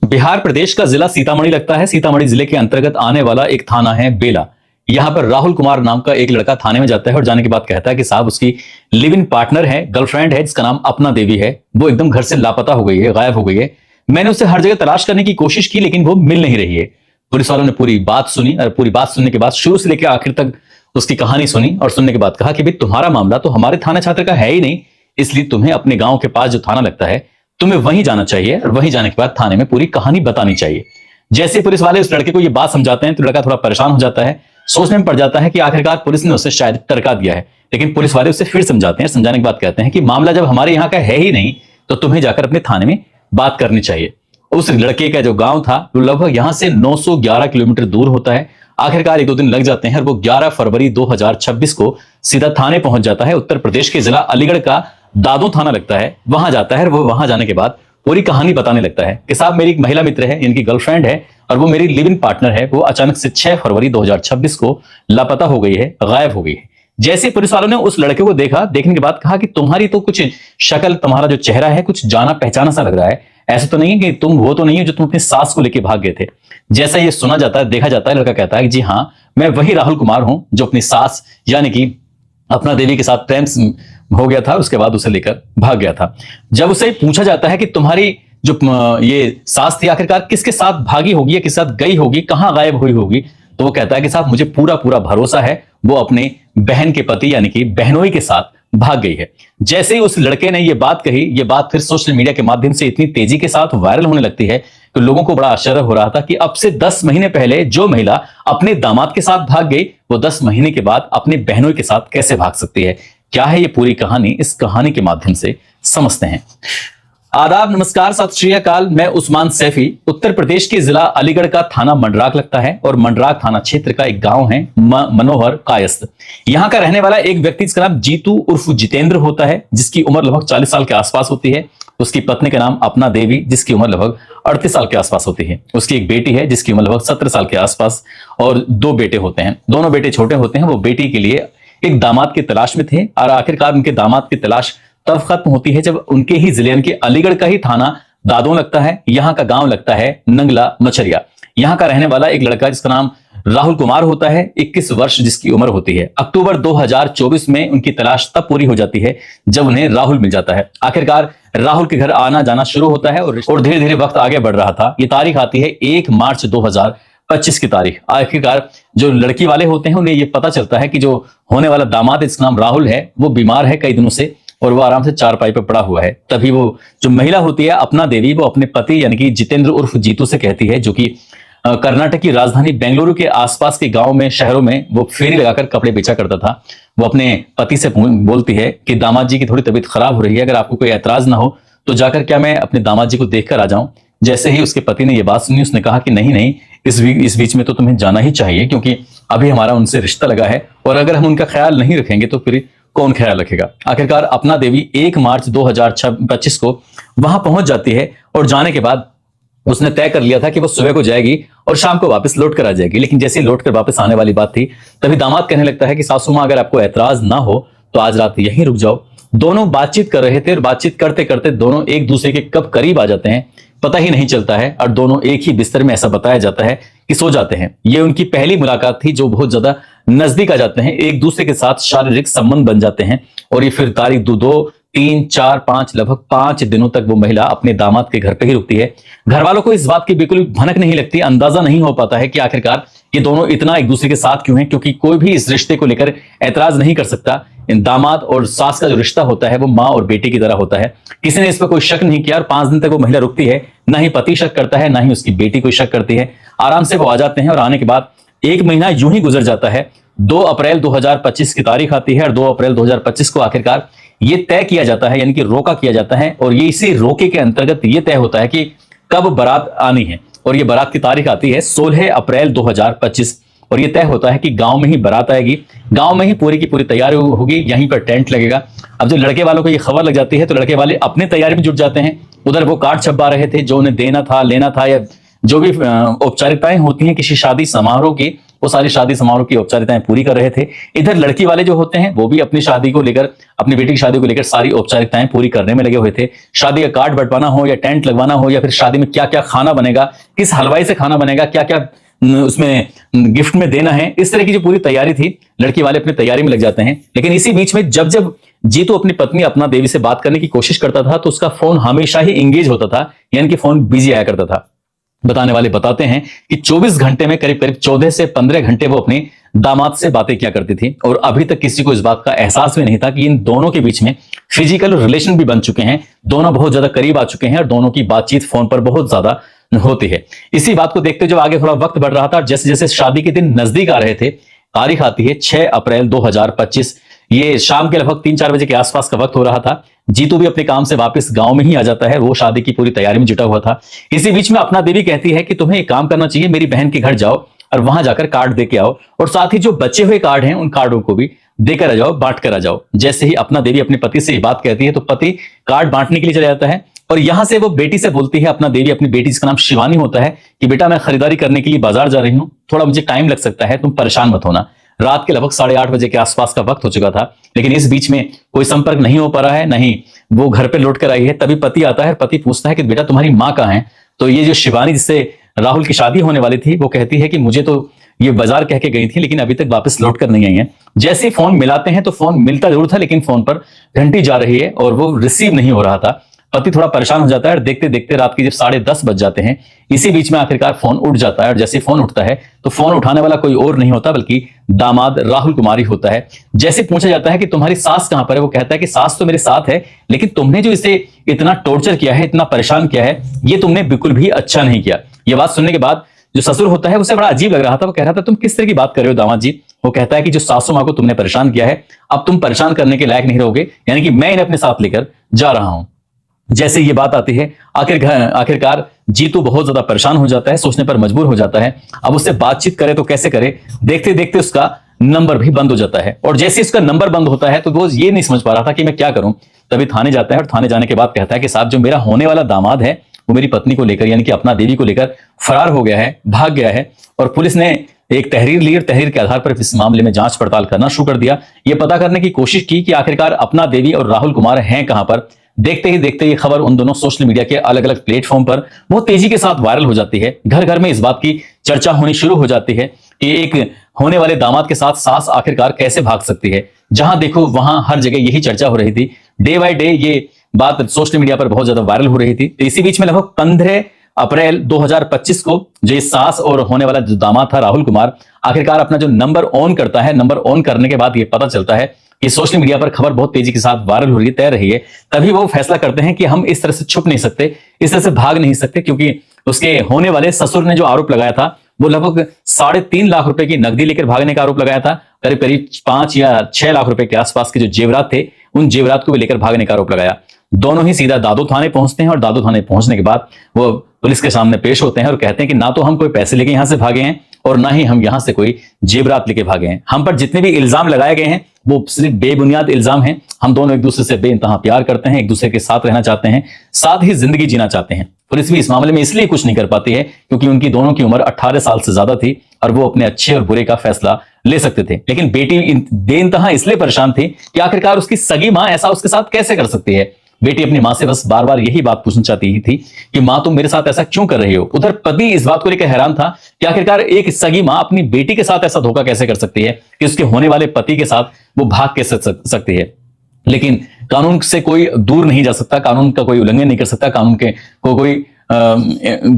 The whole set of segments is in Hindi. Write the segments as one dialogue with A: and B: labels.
A: बिहार प्रदेश का जिला सीतामढ़ी लगता है। सीतामढ़ी जिले के अंतर्गत आने वाला एक थाना है बेला। यहाँ पर राहुल कुमार नाम का एक लड़का थाने में जाता है और जाने के बाद कहता है कि साहब उसकी लिव इन पार्टनर है, गर्लफ्रेंड है जिसका नाम अपना देवी है, वो एकदम घर से लापता हो गई है, गायब हो गई है। मैंने उसे हर जगह तलाश करने की कोशिश की लेकिन वो मिल नहीं रही है। पुलिस वालों ने पूरी बात सुनी और पूरी बात सुनने के बाद शुरू से लेकर आखिर तक उसकी कहानी सुनी और सुनने के बाद कहा कि भाई तुम्हारा मामला तो हमारे थाना छात्र का है ही नहीं, इसलिए तुम्हें अपने गांव के पास जो थाना लगता है तुम्हें वहीं जाना चाहिए और वहीं जाने के बाद थाने में पूरी कहानी बतानी चाहिए। जैसे पुलिस वाले उस लड़के को ये बात समझाते हैं तो लड़का थोड़ा परेशान हो जाता है, सोचने में पड़ जाता है कि आखिरकार पुलिस ने उसे शायद टरका दिया है। लेकिन पुलिस वाले उसे फिर समझाते हैं, समझाने के बाद कहते हैं कि मामला जब हमारे यहाँ का है ही नहीं तो तुम्हें जाकर अपने थाने में बात करनी चाहिए। उस लड़के का जो गांव था वो लगभग यहाँ से 911 किलोमीटर दूर होता है। आखिरकार एक दो दिन लग जाते हैं और वो 11 फरवरी 2026 को सीधा थाने पहुंच जाता है। उत्तर प्रदेश के जिला अलीगढ़ का दादो थाना लगता है, वहां जाता है। वो वहां जाने के बाद पूरी कहानी बताने लगता है कि साहब मेरी एक महिला मित्र है, इनकी गर्लफ्रेंड है और वो मेरी लिव इन पार्टनर है, वो अचानक से 6 फरवरी 2026 को लापता हो गई है, गायब हो गई है। जैसे पुलिस वालों ने उस लड़के को देखा, देखने के बाद कहा कि तुम्हारी तो कुछ शक्ल, तुम्हारा जो चेहरा है कुछ जाना पहचाना सा लग रहा है, ऐसा तो नहीं है कि तुम वो तो नहीं है जो तुम अपनी सास को लेकर भाग गए थे। जैसा ये सुना जाता है, देखा जाता है, लड़का कहता है कि जी हाँ, मैं वही राहुल कुमार हूं जो अपनी सास यानी कि अपना देवी के साथ प्रेम हो गया था, उसके बाद उसे लेकर भाग गया था। जब उसे पूछा जाता है कि तुम्हारी जो ये सास थी आखिरकार किसके साथ भागी होगी या किसके साथ गई होगी, कहां गायब हुई होगी, तो वो कहता है कि साहब मुझे पूरा पूरा भरोसा है वो अपने बहन के पति यानी कि बहनोई के साथ भाग गई है। जैसे ही उस लड़के ने ये बात कही, ये बात फिर सोशल मीडिया के माध्यम से इतनी तेजी के साथ वायरल होने लगती है कि लोगों को बड़ा आश्चर्य हो रहा था कि अब से 10 महीने पहले जो महिला अपने दामाद के साथ भाग गई वो 10 महीने के बाद अपने बहनोई के साथ कैसे भाग सकती है। क्या है ये पूरी कहानी, इस कहानी के माध्यम से समझते हैं। आदाब, नमस्कार, सत श्री अकाल। मैं उस्मान सैफी। उत्तर प्रदेश के जिला अलीगढ़ का थाना मंडराक लगता है और मंडराक थाना क्षेत्र का एक गांव है मनोहर कायस्थ। यहाँ का रहने वाला एक व्यक्ति जिसका नाम जीतू उर्फ जितेंद्र होता है, जिसकी उम्र लगभग 40 साल के आसपास होती है। उसकी पत्नी का नाम अपना देवी, जिसकी उम्र लगभग 38 साल के आसपास होती है। उसकी एक बेटी है जिसकी उम्र लगभग 17 साल के आसपास और 2 बेटे होते हैं। दोनों बेटे छोटे होते हैं। वो बेटी के लिए एक दामाद की तलाश में थे और आखिरकार उनके दामाद की तलाश तब खत्म होती है जब उनके ही जिले के अलीगढ़ का ही थाना दादो लगता है। यहाँ का गांव लगता है नंगला मछरिया। यहाँ का रहने वाला एक लड़का जिसका नाम राहुल कुमार होता है, 21 वर्ष जिसकी उम्र होती है। अक्टूबर 2024 में उनकी तलाश तब पूरी हो जाती है जब उन्हें राहुल मिल जाता है। आखिरकार राहुल के घर आना जाना शुरू होता है और धीरे धीरे वक्त आगे बढ़ रहा था। ये तारीख आती है 1 मार्च 2025 की तारीख। आखिरकार जो लड़की वाले होते हैं उन्हें ये पता चलता है कि जो होने वाला दामाद है जिसका नाम राहुल है वो बीमार है कई दिनों से और वो आराम से चारपाई पर पड़ा हुआ है। तभी वो जो महिला होती है अपना देवी, वो अपने पति यानी कि जितेंद्र उर्फ जीतू से कहती है, जो कि कर्नाटक की राजधानी बेंगलुरु के आसपास के गांव में, शहरों में वो फेरी लगाकर कपड़े बेचा करता था। वो अपने पति से बोलती है कि दामाद जी की थोड़ी तबीयत खराब हो रही है, अगर आपको कोई ऐतराज ना हो तो जाकर क्या मैं अपने दामाद जी को देखकर आ जाऊं। जैसे ही उसके पति ने ये बात सुनी, उसने कहा कि नहीं नहीं, इस बीच में तो तुम्हें जाना ही चाहिए क्योंकि अभी हमारा उनसे रिश्ता लगा है और अगर हम उनका ख्याल नहीं रखेंगे तो फिर कौन ख्याल रखेगा। आखिरकार अपना देवी 1 मार्च 2025 को वहां पहुंच जाती है और जाने के बाद उसने तय कर लिया था कि वो सुबह को जाएगी और शाम को वापस लौट कर आ जाएगी। लेकिन जैसे ही लौट कर वापस आने वाली बात थी तभी दामाद कहने लगता है कि सासू मां अगर आपको ऐतराज ना हो तो आज रात यहीं रुक जाओ। दोनों बातचीत कर रहे थे और बातचीत करते करते दोनों एक दूसरे के कब करीब आ जाते हैं पता ही नहीं चलता है और दोनों एक ही बिस्तर में, ऐसा बताया जाता है कि सो जाते हैं। ये उनकी पहली मुलाकात थी जो बहुत ज्यादा नजदीक आ जाते हैं, एक दूसरे के साथ शारीरिक संबंध बन जाते हैं और ये फिर तारीख 2, 3, 4, 5 लगभग 5 दिनों तक वो महिला अपने दामाद के घर पे ही रुकती है। घर वालों को इस बात की बिल्कुल भनक नहीं लगती, अंदाजा नहीं हो पाता है कि आखिरकार ये दोनों इतना एक दूसरे के साथ क्यों हैं, क्योंकि कोई भी इस रिश्ते को लेकर ऐतराज नहीं कर सकता। इन दामाद और सास का जो रिश्ता होता है वो माँ और बेटी की तरह होता है। किसी ने इस पर कोई शक नहीं किया और 5 दिन तक वो महिला रुकती है। ना ही पति शक करता है, ना ही उसकी बेटी कोई शक करती है। आराम से वो आ जाते हैं और आने के बाद 1 महीना यूं ही गुजर जाता है। 2 अप्रैल 2025 की तारीख आती है और 2 अप्रैल 2025 को आखिरकार ये तय किया जाता है, यानी कि रोका किया जाता है और ये इसी रोके के अंतर्गत ये तय होता है कि कब बारात आनी है और ये बारात की तारीख आती है 16 अप्रैल 2025 और ये तय होता है कि गांव में ही बारात आएगी, गांव में ही पूरी की पूरी तैयारी होगी, यहीं पर टेंट लगेगा। अब जो लड़के वालों को ये खबर लग जाती है तो लड़के वाले अपने तैयारी में जुट जाते हैं। उधर वो कार्ड छपवा रहे थे जो उन्हें देना था, लेना था, या जो भी औपचारिकताएं होती हैं किसी शादी समारोह की वो सारी शादी समारोह की औपचारिकताएं पूरी कर रहे थे। इधर लड़की वाले जो होते हैं वो भी अपनी शादी को लेकर, अपनी बेटी की शादी को लेकर सारी औपचारिकताएं पूरी करने में लगे हुए थे। शादी का कार्ड बंटवाना हो या टेंट लगवाना हो या फिर शादी में क्या क्या खाना बनेगा, किस हलवाई से खाना बनेगा, क्या क्या उसमें गिफ्ट में देना है, इस तरह की जो पूरी तैयारी थी, लड़की वाले अपनी तैयारी में लग जाते हैं। लेकिन इसी बीच में जब जब जीतू अपनी पत्नी अपना देवी से बात करने की कोशिश करता था तो उसका फोन हमेशा ही एंगेज होता था, यानी कि फोन बिजी आया करता था। बताने वाले बताते हैं कि 24 घंटे में करीब करीब 14 से 15 घंटे वो अपने दामाद से बातें किया करती थी और अभी तक किसी को इस बात का एहसास भी नहीं था कि इन दोनों के बीच में फिजिकल रिलेशन भी बन चुके हैं, दोनों बहुत ज्यादा करीब आ चुके हैं और दोनों की बातचीत फोन पर बहुत ज्यादा होती है। इसी बात को देखते जब आगे थोड़ा वक्त बढ़ रहा था, जैसे जैसे शादी के दिन नजदीक आ रहे थे, तारीख आती है 6 अप्रैल 2025, ये शाम के लगभग 3-4 बजे के आसपास का वक्त हो रहा था। जीतू भी अपने काम से वापस गांव में ही आ जाता है, वो शादी की पूरी तैयारी में जुटा हुआ था। इसी बीच में अपना देवी कहती है कि तुम्हें एक काम करना चाहिए, मेरी बहन के घर जाओ और वहां जाकर कार्ड दे के आओ और साथ ही जो बचे हुए कार्ड हैं उन कार्डों को भी देकर आ जाओ, बांट कर आ जाओ। जैसे ही अपना देवी अपने पति से ये बात कहती है तो पति कार्ड बांटने के लिए चला जाता है और यहां से वो बेटी से बोलती है, अपना देवी अपनी बेटी जिसका नाम शिवानी होता है, कि बेटा मैं खरीदारी करने के लिए बाजार जा रही हूं, थोड़ा मुझे टाइम लग सकता है, तुम परेशान मत होना। रात के लगभग 8:30 बजे के आसपास का वक्त हो चुका था, लेकिन इस बीच में कोई संपर्क नहीं हो पा रहा है, नहीं वो घर पे लौट कर आई है। तभी पति आता है, पति पूछता है कि बेटा तुम्हारी माँ कहाँ है। तो ये जो शिवानी जिससे राहुल की शादी होने वाली थी वो कहती है कि मुझे तो ये बाजार कह के गई थी लेकिन अभी तक वापस लौट कर नहीं आई है। जैसे ही फोन मिलाते हैं तो फोन मिलता जरूर था लेकिन फोन पर घंटी जा रही है और वो रिसीव नहीं हो रहा था। पति थोड़ा परेशान हो जाता है और देखते देखते रात के जब 10:30 बज जाते हैं, इसी बीच में आखिरकार फोन उठ जाता है और जैसे फोन उठता है तो फोन उठाने वाला कोई और नहीं होता बल्कि दामाद राहुल कुमार ही होता है। जैसे पूछा जाता है कि तुम्हारी सास कहां पर है, वो कहता है कि सास तो मेरे साथ है लेकिन तुमने जो इसे इतना टॉर्चर किया है, इतना परेशान किया है, ये तुमने बिल्कुल भी अच्छा नहीं किया। ये बात सुनने के बाद जो ससुर होता है उसे बड़ा अजीब लग रहा था। वो कह रहा था तुम किस तरह की बात कर रहे हो दामाद जी। वो कहता है कि जो सासू माँ को तुमने परेशान किया है अब तुम परेशान करने के लायक नहीं रहोगे, यानी कि मैं इन्हें अपने साथ लेकर जा रहा हूं। जैसे ये बात आती है आखिरकार जीतू बहुत ज्यादा परेशान हो जाता है, सोचने पर मजबूर हो जाता है अब उससे बातचीत करे तो कैसे करे। देखते देखते उसका नंबर भी बंद हो जाता है और जैसे उसका नंबर बंद होता है तो वो ये नहीं समझ पा रहा था कि मैं क्या करूं। तभी थाने जाता है और थाने जाने के बाद कहता है कि साहब जो मेरा होने वाला दामाद है वो मेरी पत्नी को लेकर यानी कि अपना देवी को लेकर फरार हो गया है, भाग गया है और पुलिस ने एक तहरीर ली और तहरीर के आधार पर इस मामले में जांच पड़ताल करना शुरू कर दिया। यह पता करने की कोशिश की कि आखिरकार अपना देवी और राहुल कुमार हैं कहां पर। देखते ही देखते ये खबर उन दोनों सोशल मीडिया के अलग अलग प्लेटफॉर्म पर बहुत तेजी के साथ वायरल हो जाती है। घर घर में इस बात की चर्चा होनी शुरू हो जाती है कि एक होने वाले दामाद के साथ सास आखिरकार कैसे भाग सकती है। जहां देखो वहां हर जगह यही चर्चा हो रही थी। डे बाय डे ये बात सोशल मीडिया पर बहुत ज्यादा वायरल हो रही थी। तो इसी बीच में लगभग 15 अप्रैल 2025 को जो सास और होने वाला जो दामाद था राहुल कुमार आखिरकार अपना जो नंबर ऑन करता है। नंबर ऑन करने के बाद ये पता चलता है कि सोशल मीडिया पर खबर बहुत तेजी के साथ वायरल हो रही है, तैर रही है। तभी वो फैसला करते हैं कि हम इस तरह से छुप नहीं सकते, इस तरह से भाग नहीं सकते, क्योंकि उसके होने वाले ससुर ने जो आरोप लगाया था वो लगभग 3.5 लाख रुपए की नकदी लेकर भागने का आरोप लगाया था। करीब करीब 5 या 6 लाख रुपए के आसपास के जो जेवरात थे उन जेवरात को भी लेकर भागने का आरोप लगाया। दोनों ही सीधा दादू थाने पहुंचते हैं और दादू थाने पहुंचने के बाद वो पुलिस के सामने पेश होते हैं और कहते हैं कि ना तो हम कोई पैसे लेके यहां से भागे हैं और ना ही हम यहां से कोई जेवरात लेके भागे हैं। हम पर जितने भी इल्जाम लगाए गए हैं वो सिर्फ बेबुनियाद इल्जाम हैं। हम दोनों एक दूसरे से बेइंतहा प्यार करते हैं, एक दूसरे के साथ रहना चाहते हैं, साथ ही जिंदगी जीना चाहते हैं। पुलिस भी इस मामले में इसलिए कुछ नहीं कर पाती है क्योंकि उनकी दोनों की उम्र 18 साल से ज्यादा थी और वो अपने अच्छे और बुरे का फैसला ले सकते थे। लेकिन बेटी बेइंतहा इसलिए परेशान थी कि आखिरकार उसकी सगी मां ऐसा उसके साथ कैसे कर सकती है। बेटी अपनी मां से बस बार बार यही बात पूछना चाहती थी कि मां तुम मेरे साथ ऐसा क्यों कर रही हो। उधर पति इस बात को लेकर हैरान था कि आखिरकार एक सगी मां अपनी बेटी के साथ ऐसा धोखा कैसे कर सकती है कि उसके होने वाले पति के साथ वो भाग कैसे सकती है। लेकिन कानून से कोई दूर नहीं जा सकता, कानून का कोई उल्लंघन नहीं कर सकता। कानून के कोई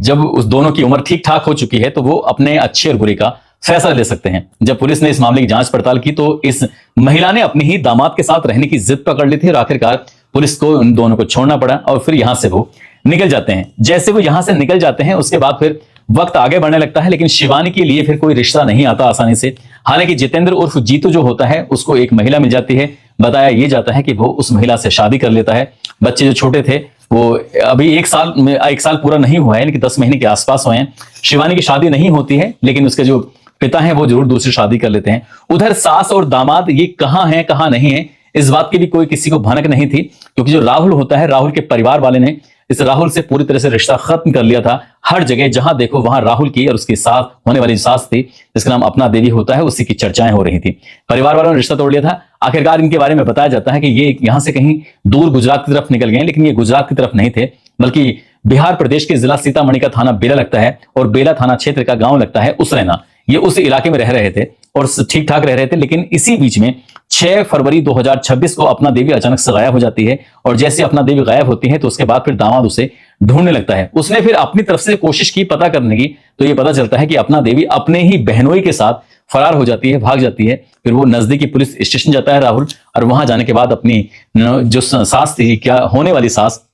A: जब उस दोनों की उम्र ठीक ठाक हो चुकी है तो वो अपने अच्छे और बुरे का फैसला ले सकते हैं। जब पुलिस ने इस मामले की जांच पड़ताल की तो इस महिला ने अपनी ही दामाद के साथ रहने की जिद पकड़ ली थी और आखिरकार पुलिस को उन दोनों को छोड़ना पड़ा और फिर यहां से वो निकल जाते हैं। जैसे वो यहां से निकल जाते हैं उसके बाद फिर वक्त आगे बढ़ने लगता है, लेकिन शिवानी के लिए फिर कोई रिश्ता नहीं आता आसानी से। हालांकि जितेंद्र उर्फ जीतू जो होता है उसको एक महिला मिल जाती है। बताया ये जाता है कि वो उस महिला से शादी कर लेता है। बच्चे जो छोटे थे वो अभी 1 साल पूरा नहीं हुआ है, लेकिन 10 महीने के आसपास हुए हैं। शिवानी की शादी नहीं होती है लेकिन उसके जो पिता हैं वो जरूर दूसरी शादी कर लेते हैं। उधर सास और दामाद ये कहां है कहां नहीं है इस बात की भी कोई किसी को भनक नहीं थी, क्योंकि जो राहुल होता है, राहुल के परिवार वाले ने इस राहुल से पूरी तरह से रिश्ता खत्म कर लिया था। हर जगह जहां देखो वहां राहुल की और उसकी सास होने वाली सास थी, जिसका नाम अपना देवी होता है, उसी की चर्चाएं हो रही थी। परिवार वालों ने रिश्ता तोड़ लिया था। आखिरकार इनके बारे में बताया जाता है कि ये यहां से कहीं दूर गुजरात की तरफ निकल गए, लेकिन ये गुजरात की तरफ नहीं थे, बल्कि बिहार प्रदेश के जिला सीतामढ़ी का थाना बेला लगता है और बेला थाना क्षेत्र का गांव लगता है उसरैना। ये उस इलाके में रह रहे थे और ठीक ठाक रह रहे थे, लेकिन इसी बीच में 6 फरवरी 2026 को अपना देवी अचानक से गायब हो जाती है। और जैसे अपना देवी गायब होती है तो उसके बाद फिर दामाद उसे ढूंढने लगता है। उसने फिर अपनी तरफ से कोशिश की पता करने की, तो ये पता चलता है कि अपना देवी अपने ही बहनोई के साथ फरार हो जाती है, भाग जाती है। फिर वो नजदीकी पुलिस स्टेशन जाता है राहुल, और वहां जाने के बाद अपनी जो सास थी, क्या होने वाली सास,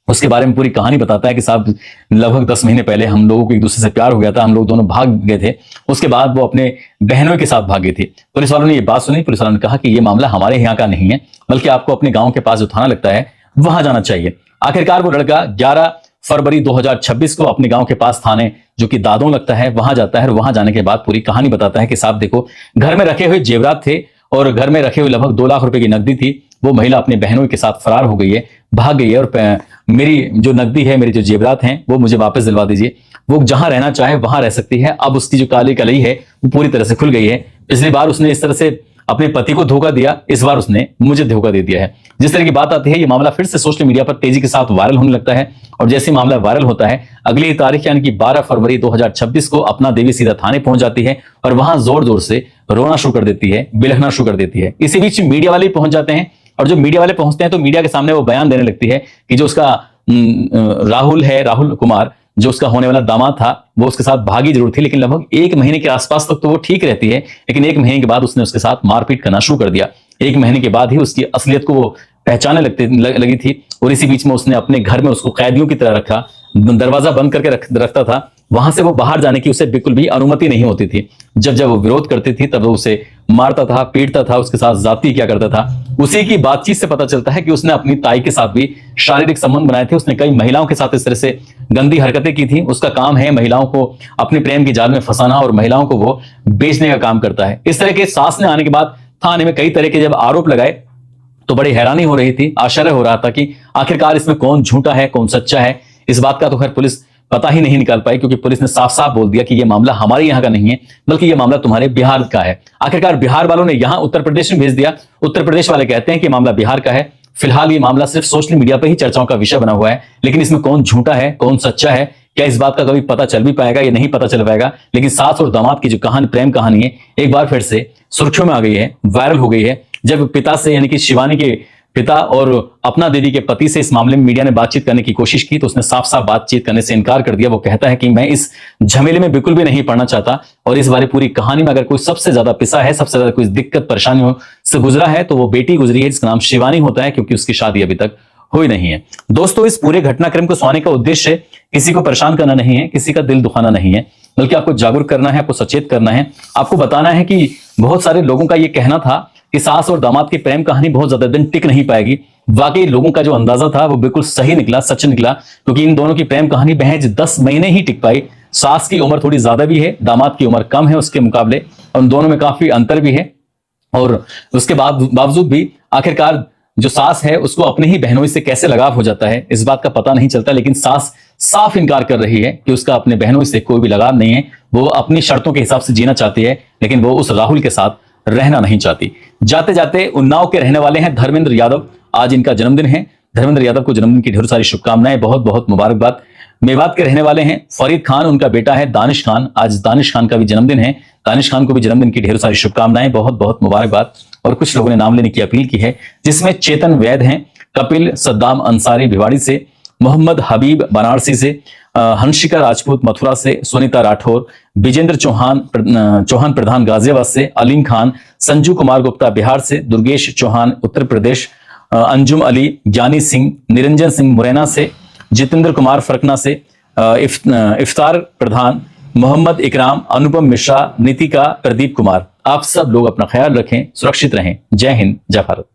A: उसके बारे में पूरी कहानी बताता है कि साहब लगभग 10 महीने पहले हम लोगों को एक दूसरे से प्यार हो गया था, हम लोग दोनों भाग गए थे। उसके बाद वो अपने बहनों के साथ भागी थी। पुलिस वालों ने ये बात सुनी। पुलिस वालों ने कहा कि ये मामला हमारे यहाँ का नहीं है, बल्कि आपको अपने गांव के पास जो थाना लगता है वहां जाना चाहिए। आखिरकार वो लड़का 11 फरवरी 2026 को अपने गांव के पास थाने, जो कि दादों लगता है, वहां जाता है। और वहां जाने के बाद पूरी कहानी बताता है कि साहब देखो, घर में रखे हुए जेवरात थे और घर में रखे हुए लगभग 2 लाख रुपए की नकदी थी। वो महिला अपने बहनों के साथ फरार हो गई है, भाग गई है, और मेरी जो नकदी है, मेरी जो जेवरात हैं, वो मुझे वापस दिलवा दीजिए। वो जहां रहना चाहे वहां रह सकती है। अब उसकी जो काली कलई है वो पूरी तरह से खुल गई है। पिछली बार उसने इस तरह से अपने पति को धोखा दिया, इस बार उसने मुझे धोखा दे दिया है। जिस तरह की बात आती है, ये मामला फिर से सोशल मीडिया पर तेजी के साथ वायरल होने लगता है। और जैसे मामला वायरल होता है, अगली तारीख यानी कि 12 फरवरी 2026 को अपना देवी सीधा थाने पहुंच जाती है और वहां जोर जोर से रोना शुरू कर देती है, बिलखना शुरू कर देती है। इसी बीच मीडिया वाले पहुंच जाते हैं, और जो मीडिया वाले पहुंचते हैं तो मीडिया के सामने वो बयान देने लगती है कि जो उसका राहुल है, राहुल कुमार, जो उसका होने वाला दामाद था, वो उसके साथ भागी जरूर थी, लेकिन लगभग 1 महीने के आसपास तक तो वो ठीक रहती है। लेकिन 1 महीने के बाद उसने उसके साथ मारपीट करना शुरू कर दिया। 1 महीने के बाद ही उसकी असलियत को वो पहचाने लगी थी। और इसी बीच में उसने अपने घर में उसको कैदियों की तरह रखा, दरवाजा बंद करके रखता था। वहां से वो बाहर जाने की उसे बिल्कुल भी अनुमति नहीं होती थी। जब जब वो विरोध करती थी तब वो उसे मारता था, पीटता था, उसके साथ जाति क्या करता था। उसी की बातचीत से पता चलता है कि उसने अपनी ताई के साथ भी शारीरिक संबंध बनाए थे। उसने कई महिलाओं के साथ इस तरह से गंदी हरकतें की थी। उसका काम है महिलाओं को अपने प्रेम के जाल में फंसाना, और महिलाओं को वो बेचने का काम करता है। इस तरह के सामने आने के बाद थाने में कई तरह के जब आरोप लगाए तो बड़ी हैरानी हो रही थी, आश्चर्य हो रहा था कि आखिरकार इसमें कौन झूठा है, कौन सच्चा है। इस बात का तो खैर पुलिस पता ही नहीं निकाल पाई, क्योंकि पुलिस ने साफ साफ बोल दिया कि यह मामला हमारे यहाँ का नहीं है, बल्कि यह मामला तुम्हारे बिहार का है। आखिरकार बिहार वालों ने यहां उत्तर प्रदेश में भेज दिया। उत्तर प्रदेश वाले कहते हैं कि मामला बिहार का है। फिलहाल ये मामला सिर्फ सोशल मीडिया पर ही चर्चाओं का विषय बना हुआ है, लेकिन इसमें कौन झूठा है, कौन सच्चा है, क्या इस बात का कभी पता चल भी पाएगा, ये नहीं पता चल पाएगा। लेकिन सास और दामाद की जो कहानी, प्रेम कहानी है, एक बार फिर से सुर्खियों में आ गई है, वायरल हो गई है। जब पिता से, यानी कि शिवानी के पिता और अपना देवी के पति से इस मामले में मीडिया ने बातचीत करने की कोशिश की, तो उसने साफ साफ बातचीत करने से इनकार कर दिया। वो कहता है कि मैं इस झमेले में बिल्कुल भी नहीं पड़ना चाहता, और इस बारे पूरी कहानी में अगर कोई सबसे ज्यादा पिसा है, सबसे ज्यादा कोई दिक्कत परेशानियों से गुजरा है, तो वो बेटी गुजरी है जिसका नाम शिवानी होता है, क्योंकि उसकी शादी अभी तक हुई नहीं है। दोस्तों, इस पूरे घटनाक्रम को सुनाने का उद्देश्य किसी को परेशान करना नहीं है, किसी का दिल दुखाना नहीं है, बल्कि आपको जागरूक करना है, आपको सचेत करना है। आपको बताना है कि बहुत सारे लोगों का ये कहना था कि सास और दामाद की प्रेम कहानी बहुत ज्यादा दिन टिक नहीं पाएगी। वाकई लोगों का जो अंदाजा था वो बिल्कुल सही निकला, सच निकला, क्योंकि इन दोनों की प्रेम कहानी महज 10 महीने ही टिक पाई। सास की उम्र थोड़ी ज्यादा भी है, दामाद की उम्र कम है उसके मुकाबले, और उन दोनों में काफी अंतर भी है। और उसके बावजूद भी आखिरकार जो सास है उसको अपने ही बहनों से कैसे लगाव हो जाता है, इस बात का पता नहीं चलता। लेकिन सास साफ इनकार कर रही है कि उसका अपने बहनों से कोई भी लगाव नहीं है। वो अपनी शर्तों के हिसाब से जीना चाहती है, लेकिन वो उस राहुल के साथ रहना नहीं चाहती। जाते जाते उन्नाव के रहने वाले हैं धर्मेंद्र यादव, आज इनका जन्मदिन है। धर्मेंद्र यादव को जन्मदिन की ढेर सारी शुभकामनाएं, बहुत बहुत मुबारकबाद। मेवात के रहने वाले हैं फरीद खान, उनका बेटा है दानिश खान, आज दानिश खान का भी जन्मदिन है। दानिश खान को भी जन्मदिन की ढेर सारी शुभकामनाएं, बहुत बहुत मुबारकबाद। और कुछ लोगों ने नाम लेने की अपील की है, जिसमें चेतन वैद हैं, कपिल सद्दाम अंसारी भिवाड़ी से, मोहम्मद हबीब बनारसी से, हंसिका राजपूत मथुरा से, सुनीता राठौर, विजेंद्र चौहान प्रधान गाजियाबाद से, अलीम खान, संजू कुमार गुप्ता बिहार से, दुर्गेश चौहान उत्तर प्रदेश, अंजुम अली, ज्ञानी सिंह, निरंजन सिंह मुरैना से, जितेंद्र कुमार फरकना से, इफ्तार प्रधान, मोहम्मद इकराम, अनुपम मिश्रा, नीतिका, प्रदीप कुमार। आप सब लोग अपना ख्याल रखें, सुरक्षित रहें। जय हिंद, जय भारत।